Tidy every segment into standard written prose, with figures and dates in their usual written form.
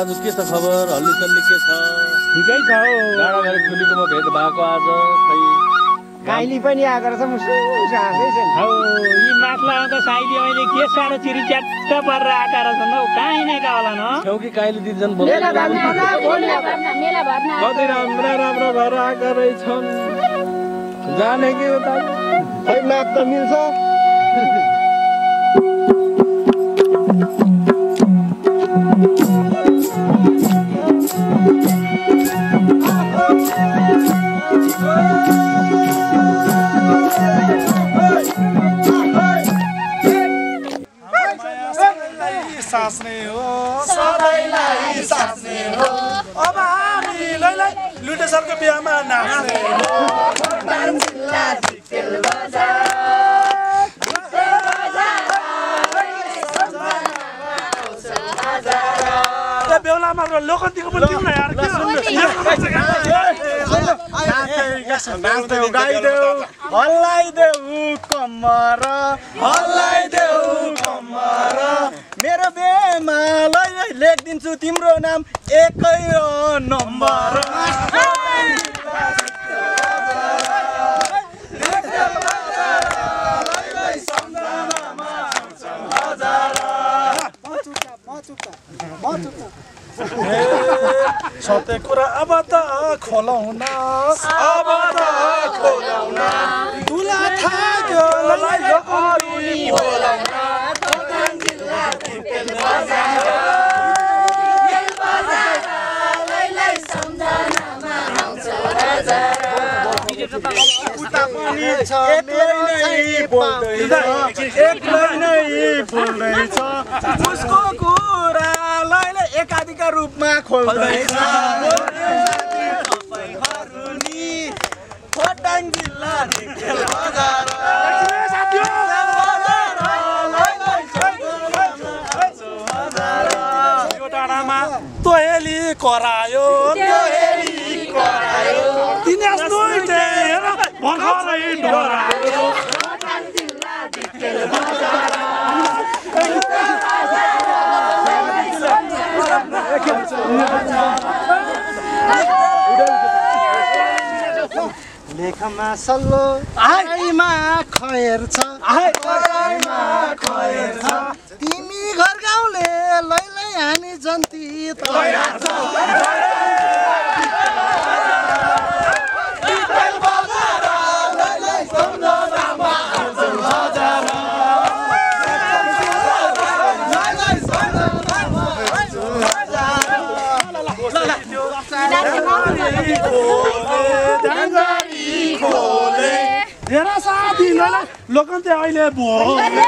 दाजु के छ खबर? हल्ली चल्ली के छ? ठिकै छ हौ। डाँडाघारी ठुलीकोमा भेट भएको आज खै काइली पनि आएको रहेछ मुसु हाँदैछ नि हौ यी माथला आउँदा साइली अहिले के साह्रो चिरी च्याट्ट परेर आएका रहेछन् हौ कहाँ हिँडेका होला न छेउ कि काइली दिदीजन बोल्दै मेला भर्न कति राम्रा राम्रा भएर आएका रहेछन् जाने कि उता खै नाक त मिल्छ सास्ने हो सधैँलाई सास्ने हो अब हामी लैलाई लुटेसरको बिहामा नाच्ने हो बेहुलामा लोकन्तीको पनि दिउँ न यार नाच्देऊ गाइदेऊ हल्लाइदेऊ कम्मर हल्लाइदेऊ कम्मर मेरो बेमा लै लेखिदिन्छु तिम्रो नाम एकै नम्बर सत्य कुरा अब त खोलाउन अब त खोलाउन दुला थाक्यो लै लोकन्ती बोलाउन उसको कुरालाई एकाधिका रूपमा खोल्दैछ खोटाङ जिल्ला डाँडामा तोहेली करायो दिनेश दुईटे भर्खरै डरायो लेखमा सल्लो आइमा खयर छ तिमी घर गाउँले लैलै हानी जन्ती तयार छ हेरा साथी लोकन्ती अहिले बोले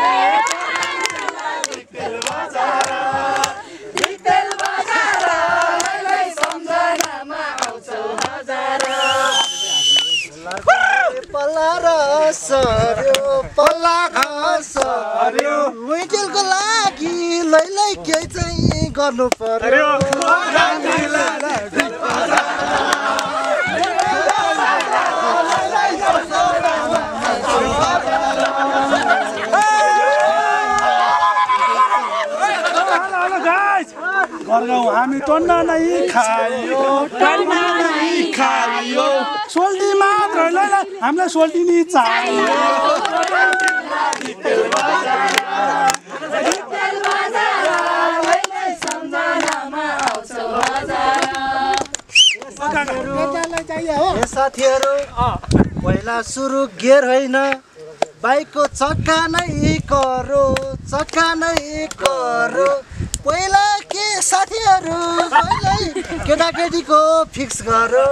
पल्ला खस्यो लुइटेलको लागि लैलै केही चाहिँ गर्नु पर्यो घरगाउँ हामी टन्ना नै खायो सोल्टी मात्र हामीलाई सोल्टी नि चाहियो साथीहरू पहिला सुरु गेयर होइन बाइकको चक्का नै करो पहिला के साथीहरू पहिल्यै केटाकेटीको फिक्स गरो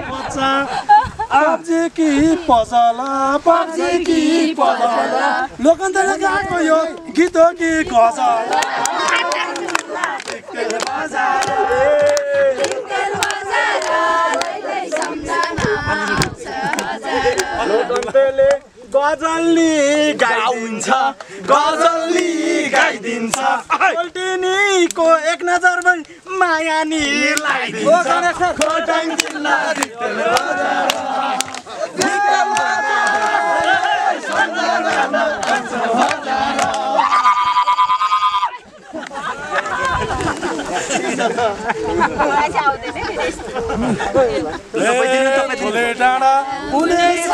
बच्चा पब्जी कि पजला लोकन्तीले गाएको यो गीत हो कि गजल लोकन्तीले गजल्ली गाइदिन्छ सोल्टिनीको एक नजरमै माया नि खोटाङ जिल्ला दिक्तेल बजार ठुले डाँडा हुनेछ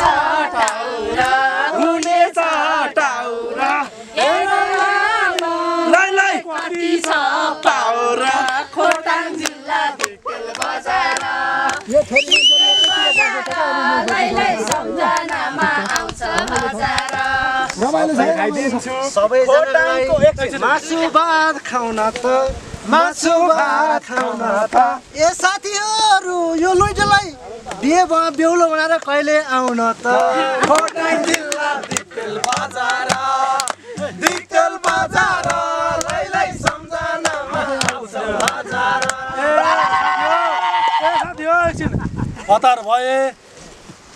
टाउरा लै कति छ टाउरा खोटाङ जिल्ला दिक्तेल बजार सम्झनामा आउँछ हजार सबैजनालाई मासु भात खाउन त ए साथीहरू यो लुइटलाई बिहे बेहुलो बनाएर कहिले आउन त खोटाङ जिल्ला दिक्तेल बजार लै सम्झनामा आउँछ हजार हतार भए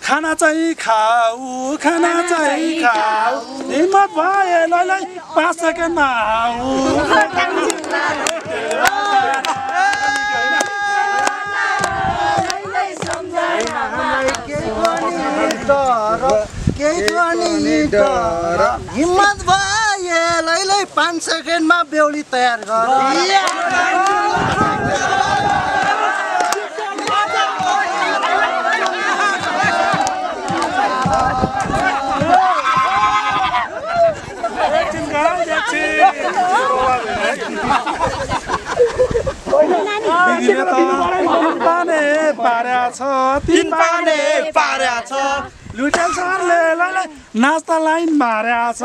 खाना चाहिँ खाऊ हिम्मत भए लै 5 सेकेन्डमा आऊ हिम्मत भए लै 5 सेकेन्डमा बेहुली तयार गर तीन पाने पार्या छ लुटेल सरले नास्ता लाइन मार्या छ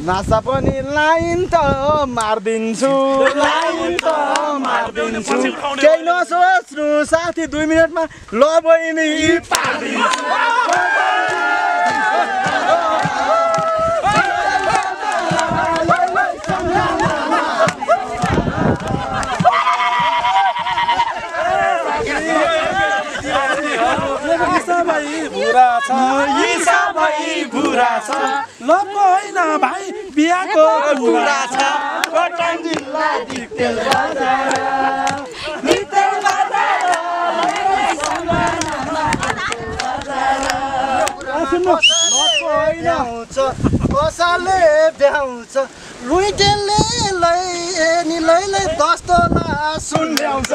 नास्ता पनि लाइन त मार्दिन्छु केही नसोच्नु साथी 2 मिनेटमा ल बहिनी पार्दिन्छु बुरा छ ल होइन भाइ बिहाको बुरा छ खोटाङ जिल्ला दिक्तेल बजार कसैले भ्याउँछ लुइटेलले लै 10 तोला सुन ल्याउँछ